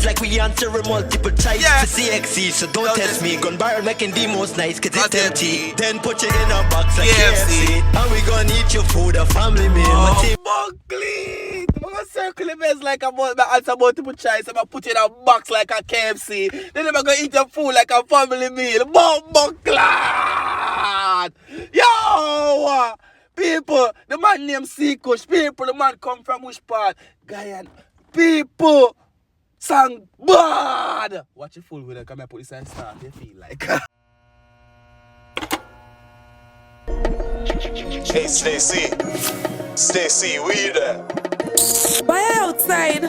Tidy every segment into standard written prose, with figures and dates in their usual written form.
like we answer a multiple choice. Yeah. To CXC, so don't test me. Gun barrel making the most nice, cause it's empty. Then put you in a box like KFC. And we gonna eat your food, a family meal. Oh, Buckley! I'm gonna circle the mess like a answer multiple choice. I'm gonna put you in a box like a KFC. Then I'm gonna eat your food like a family meal. Buckley! Yo! People, the man named cKush. People, the man come from which part? Guyana. People, sang bad. Watch your fool with it. Come here, put this on start. You feel like. Hey, Stacy. Stacy, where you there? Why outside?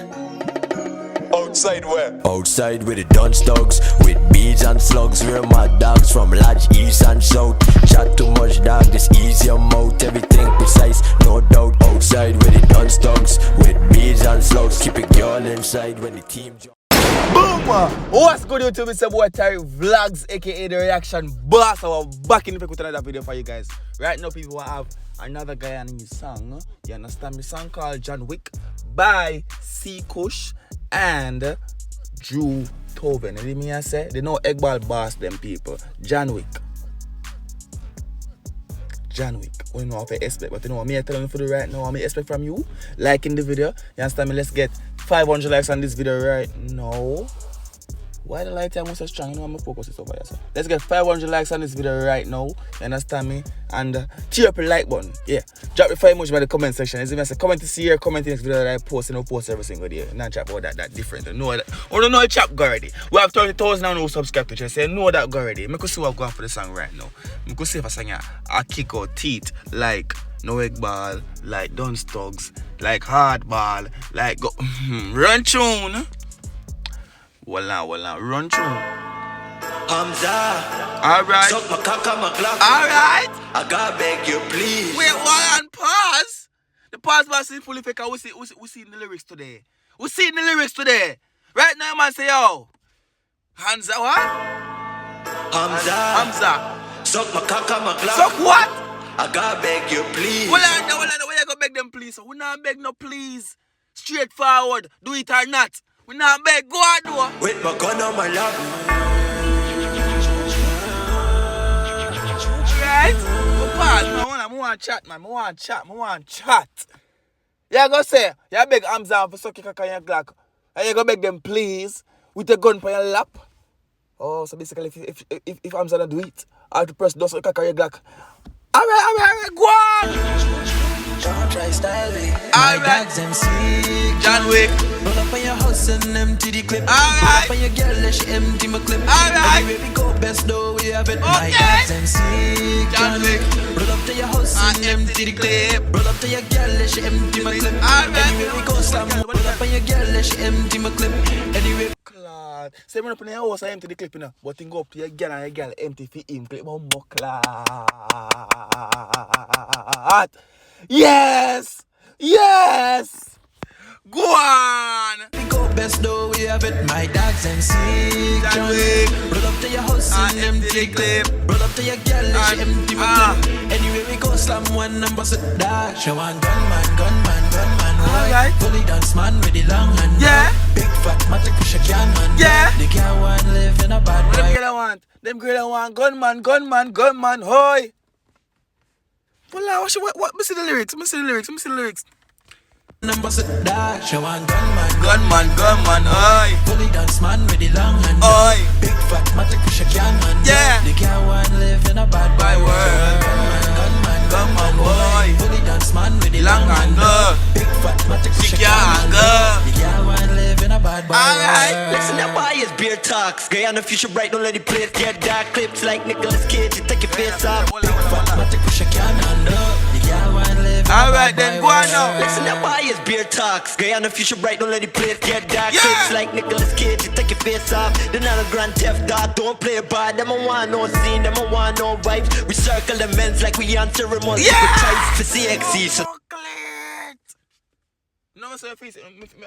Outside where? Outside with the dunce dogs, with bees and slugs. We're my dogs from large east and south. Chat too much dog, this easy your mouth. Everything precise, no doubt. Outside with the dunce dogs, with bees and slugs. Keep it girl inside when the team jump. Boom! What's good YouTube? It's your boy Tyrekevlogs, aka the reaction boss. I'm back in the with another video for you guys. Right now people have another Guyanese song. You understand me? Song called Wick by cKush and DrewThoven. You hear me I say? They know Eggball boss them people. Wick. We know how to expect, but you know what me telling you for the right now, what me expect from you? Liking the video. You understand me? Let's get 500 likes on this video right now. Why the light time was so strong? You know I'm gonna focus this over here. So let's get 500 likes on this video right now. You understand me? And tear up the like button. Yeah. Drop the 5 emoji by the comment section. As if I say comment to see here, comment in this video that I post. You know, post every single day. Not chat about that different. I know that. I don't know a chap go already. We have 30,000 now who subscribe to channel. Say know that go already. I could see what going for the song right now. I could see if I sing I kick out teeth like no egg ball, like dunce dogs, like hard ball, like go run tune. Voila, run tune. Alright. Suck my cock on my clock. Alright. I gotta beg you, please. Wait, hold on, pause. The pause was fully fake. We see in the lyrics today. We see in the lyrics today. Right now, man say, yo. Hamza, what? Hamza. Suck my cock on my clock. Suck what? I gotta beg you, please. Well, I know. Where you gonna beg them, please? We not beg no please. Straightforward. Do it or not. We not beg. Go on, do. With my gun on my lap. Right? Go pause. I want chat, man. I want chat. You go say, you beg Hamza for suck your cock on your Glock. And you go beg them, please, with a gun for your lap. Oh, so basically, if Hamza don't do it, I have to press those cock on your Glock. Alright, go on! Don't try style me. Alright. Wick. Roll up on your house and empty the clip. Alright. Roll up on your girl and she empty my clip. Alright. Anyway we go best though we have it. Okay. My dogs and sick. Wick. Roll up to your house and empty the clip. Roll up to your girl and she empty my clip. Alright. Anyway we go slam. Roll up on your girl and she empty my clip. Anyway. Clad. Say me up in your house I empty the clip, you know. But think up to your girl and your girl empty for him clip. More clad. Yes! Go on! We go best though we have it. My dogs and sick. Wick. Roll up to your house and empty the clip. Roll up to your girl and she empty my clip. Anyway we go slam one and bust it down. She want gunman. Alright. Fully dance man with the long hand. Yeah. Big fat matic push a can man. Yeah. The girl want live in a bad What boy. them girl want? Them girl want gunman, hoy! Voila, what? Me see the lyrics. Number sit down. She want gunman. Gunman, hoy! Fully dance man with the long hand. Hoy! Big fat matic push a can man. Yeah. The girl want live in a bad boy. By word. Gunman, hoy! Fully dance man with the Long hand, Big fat matic push a She can can't man. go. The girl want live in a bad boy. Alright. Listen, that boy is beer talks. Guyana future bright, don't let the place get dark. Clips like Nicolas Cage, you take your face off. Matic push a can man. The girl want live in a Alright, bad then boy go on now. Listen, that boy is beer talks. Guyana future bright, don't let the place get dark. Yeah. Clips like Nicolas Cage, you take your face off. They're not a grand theft dog, don't play bad. Them a want no scene, them a want no vibes. We circle the men's like we answer a multiple choice for CXC. So no, so I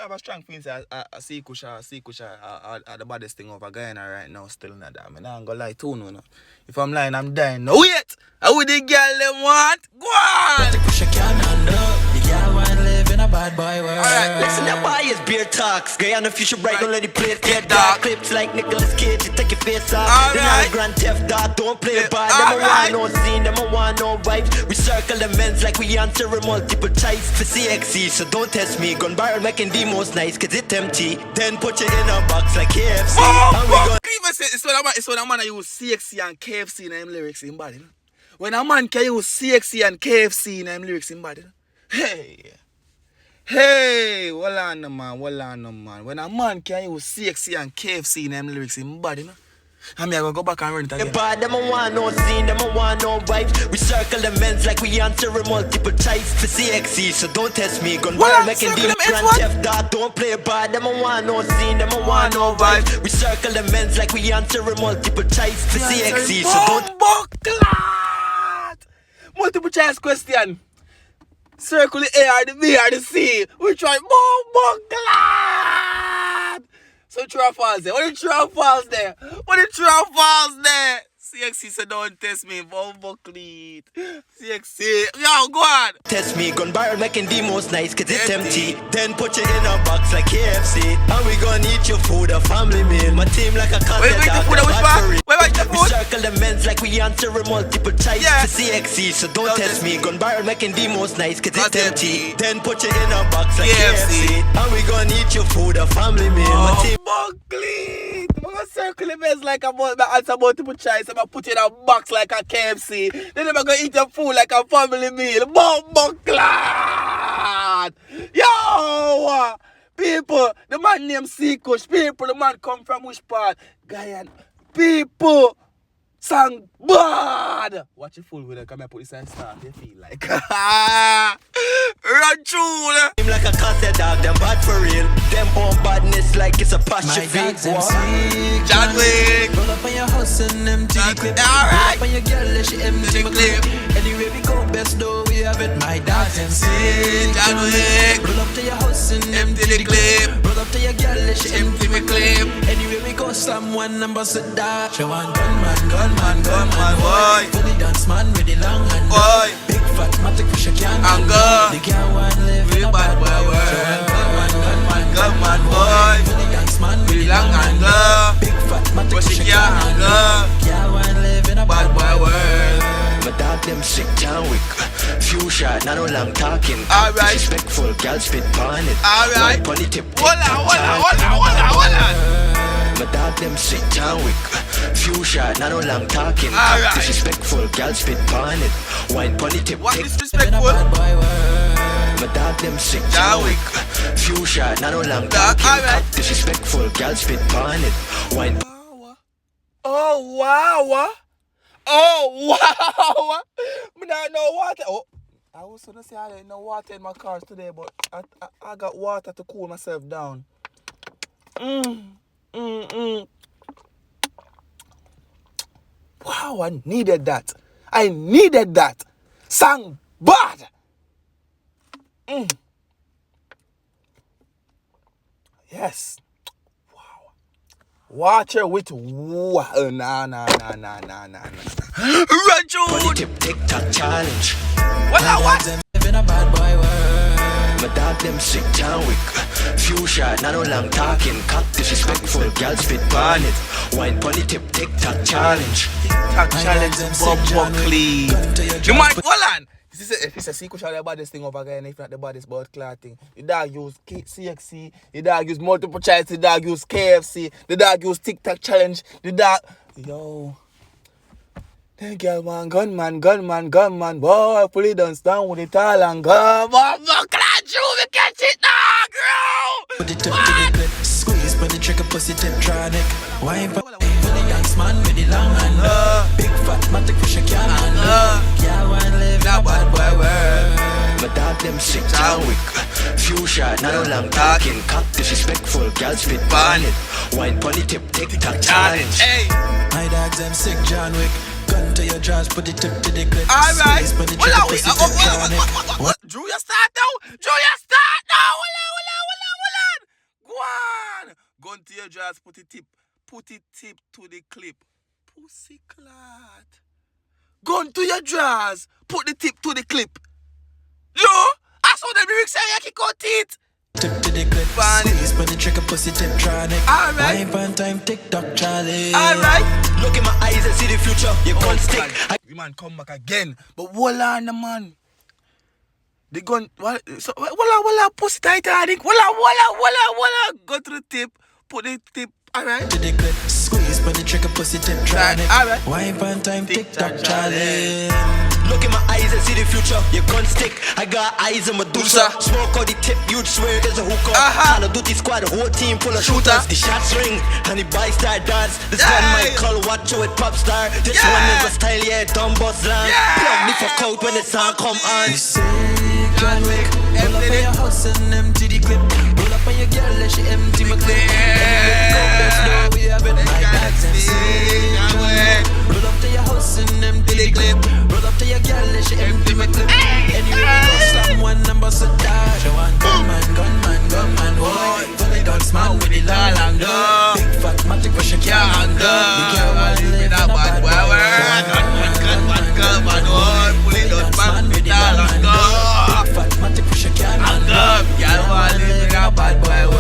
have a strong feeling that cKush are the baddest thing over Guyana right now, still not that. I'm not gonna lie to you, no. If I'm lying, I'm dying. No, wait! How would the girl them want? Go on! push a can man. The girl want live in a bad boy world. Alright, listen, that boy is beer talks. Guyana future bright, don't let it play it get dark. Clips like Nicolas Cage, you take your face off. Then I'm Grand Theft Dog, don't play it bad. Them a want no scene, them a want no vibes. We circle the men's like we answer a multiple choice for CXC, so don't test me. Gun barrel making the most nice, cause it's empty. Then put you in a box like KFC. And we gon' It's when a man use CXC and KFC in them lyrics in body. When a man can use CXC and KFC in them lyrics in body. Hey, hold on, man. When a man can use CXC and KFC in them lyrics in body, I mean, I will go back and run it again. bad, them a want no scene, them a want no vibes. We circle the men's like we answer a multiple choice for CXC, so don't test me. Gun barrel making the Grand Theft Dog, don't play bad. Them a want no scene, them a want no vibes. We circle the men's like we answer a multiple choice for CXC, so don't. Multiple choice question. Circle the A or the B or the C. We try Buckland. So true or false there? What is true or false there? CXC said don't test me, Buckley. CXC, yo, go on. Test me, gun barrel making the most nice, cause it's empty. Then put you in a box like KFC. And we gon' eat your food, a family meal. My team like a concert dog, the battery. We circle the men's like we answer a multiple choice for CXC, so don't test me. Gun barrel making the most nice, cause it's empty. Then put you in a box like KFC. And we gon' eat your food, a family meal. My team Buckley. I'm gonna circle the men's like a answer multiple choice. I'm gonna put you in a box like a KFC. Then I'm gonna eat your food like a family meal. Buckland. Yo! People, the man named cKush. People, the man come from which part? Guyana. People, sang bad. Watch your fool with it. Come and put this and start. You feel like. Run through. Him like a concert dog, them bad for real. Them own badness like it's a apostrophe. John Wick. Roll up on your house and empty the clip. Roll up on your girl, she empty the clip. Anyway we go best though we have it. My dogs MC John Wick. Roll up to your house and empty the clip. Roll up to your girl, she empty the clip. Anyway we go slam one and bust it down. She want gunman, boy. Fully dance man with the long hand. Boy. Big fat matic fish a can. Anger. The girl want live in a bad boy world. Gunman boy. Fully dance man with the Long long hand. anger. Big fat matic Push fish a it, can. yeah, Girl want live in a Bad boy world. My dog them sick John Wick. Few shot, not no long talking. Alright. Disrespectful, gal spit on it. Alright. Pony tip. Hold on. My dog them sick John Wick. Few shot, not no long talking. Alright. Disrespectful, gal spit on it. Wine pony tip. What take. in a disrespectful? bad boy world. My dog them sick John John Wick. Wick. Few shot, not no long Dog, talking. alright. Disrespectful, gal spit on it. Wine. Oh wow. Me not know water. Oh, I was gonna say I didn't know water in my cars today, but I got water to cool myself down. Wow, I needed that. Sang bad. Yes. Wow. Water with nah. Run Pony tip, TikTok challenge. What? Live in a bad boy world. My dog them sick John Wick. Few shot, not no long talking. Cock disrespectful, gal spit on it. Wine pony tip, TikTok challenge. Challenge Bob Buckley. You might hold on. If it's a cKush or the baddest thing over again, if not the baddest about clotting. The dog use CXC, the dog use multiple choice, the dog use KFC, the dog use TikTok challenge, the dog. Yo. Then girl man, gunman, boy, pull it down with it all and go. Bob Buckley, we catch it now, girl. Put it up to the clip. Squeeze, put the trigger, pussy tip-tronic. Wine for the dance man with the long hand. Big fat matic fish a can. Girl want live in a bad boy world. My dog them sick John Wick. Few shot, not no long talking. Cock disrespectful, gal spit on it. Wine pony tip, TikTok challenge. Hey. My dogs them sick John Wick. Gun to your jaws, put it up to the clip. Alright. Squeeze, put the trigger, pussy tip-tronic. What? Drew, you start now? Hold on. Go on. Gun to your jaws, put it tip to the clip. Pussy clot. Gun to your jaws, put the tip to the clip. Yo, I So the lyrics say I kick out teeth. Tip to the clip, squeeze, put the trigger, pussy tip, tronic. Alright. Wine pan time, TikTok, Charlie. Alright. Look in my eyes and see the future. You can't stick. The man come back again. But hold on, the man. The gun, so, walla, pussy Titanic. Walla. Go to the tip, put the tip, alright. To the clip, squeeze, put the trigger, pussy tip, tronic. Alright. Wine pan time, TikTok, Charlie. Look in my eyes and see the future. You can't stick. I got eyes of Medusa. Smoke out the tip, you'd swear there's a hooker. Call of Duty squad, the whole team full of shooters. The shots ring, and the boys start dance. The squad might call, watch out with pop star. This one is a style, yeah, dumb boss land. Plug the fuck out when the song come on. We say, John Wick, roll up on your house and empty the clip. Roll up on your girl, let she empty my clip. We have it like that. Roll up to your house and empty the clip. Roll up to your girl, let she empty my clip. Anyway, go slam one number, so dash. You want gunman, boy. Fully guns man with the long and go. Big fat matic for she can't go. You can't want to live in a bad world. Gunman, boy. Fully guns man with the long and go. Big fat matic for she can't go. You can't want to live in a bad world.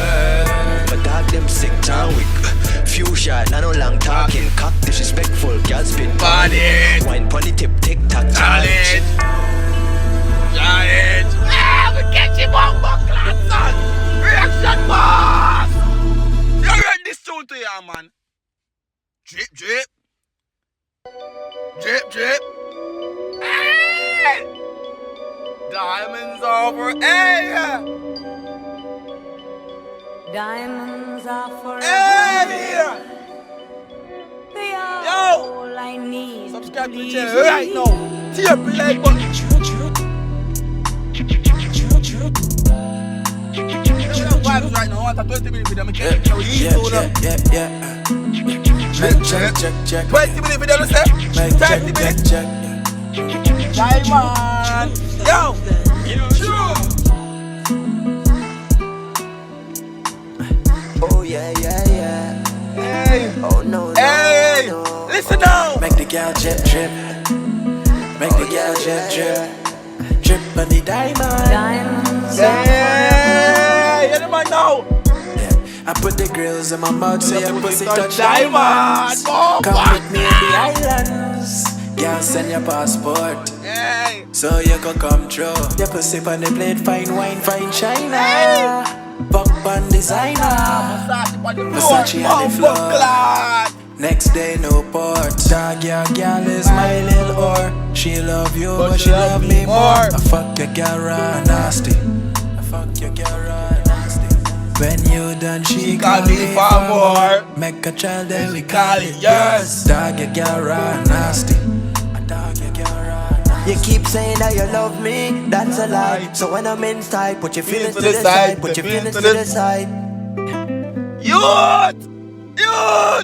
But dog them sick, John Wick. Few shot, not no long talking. Cock disrespectful, girl spit Bonnet. Wine pony tip, tick-tock, challenge. We catch him on class, son. Reaction boss. You read this tune to you, man. Drip. Hey! Diamonds over, hey! Diamonds are forever. Hey! They are Yo! all I need. Subscribe to the channel right now. See your like button. Vibes right now. I want a 20-minute video. I'm getting carry Yeah. Check. 20-minute video, you say? 30 minutes. Check. Diamond. Yo! Oh yeah. Hey! Oh no. Hey! Listen now! Make the girl drip. Make the girl drip. Drip on the diamond. Diamonds Hey! You the man now! I put the grills in my mouth so your pussy touch diamond. Come with me in the islands. Girl, send your passport Hey! so you can come through. Your pussy on the plate, fine wine, fine china. Buck on designer. Versace on the floor. Next day no port. Dog your girl is my little whore. She love you but she love me more. I fuck your girl raw nasty. When you done she call me for more. Make a child then we call it yours. Dog your girl raw nasty. You keep saying that you love me, that's a lie. So when I'm inside, put your feelings to the side. Put your feelings to the side. Youth!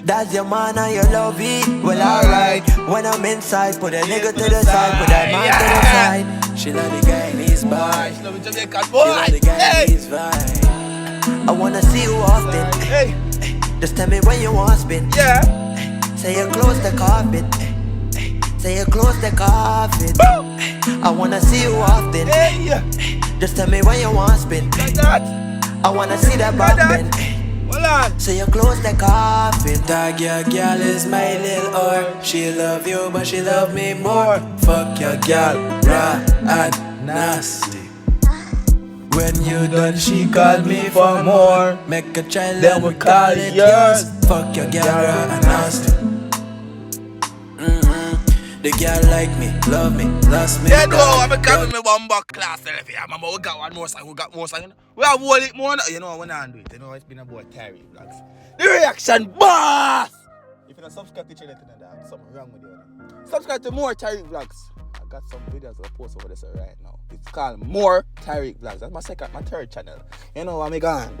That's your man and your love it. Well alright. When I'm inside, put a nigga to the side. Put that man to the side. She love the guy in his vibe. She love the Jamaican She love the boy! guy in his vibe. I wanna see you often. Hey! Just tell me when you want spin. Yeah! Say you close the carpet. Say you close the carpet. I wanna see you often. Hey! Just tell me when you want spin. Like that! I wanna see that bobbing. Hold on! So you close the coffin. Dog your girl is my little whore. She love you but she love me more. Fuck your girl, raw and nasty. When you done she call me for more. Make a child then we call it yours. Fuck your girl, raw and nasty. The girl like me, love me, lost me. Yeah, no, I'm coming with one buck class. We got one more song, we got more song. We have hold it more. You know, when I do it, you know, it's been about Tyrekevlogs. The reaction boss! If you're not subscribed to the channel, there's something wrong with you. Subscribe to more Tyrekevlogs. I got some videos I post over this right now. It's called More Tyrekevlogs. That's my third channel. You know, I'm gone.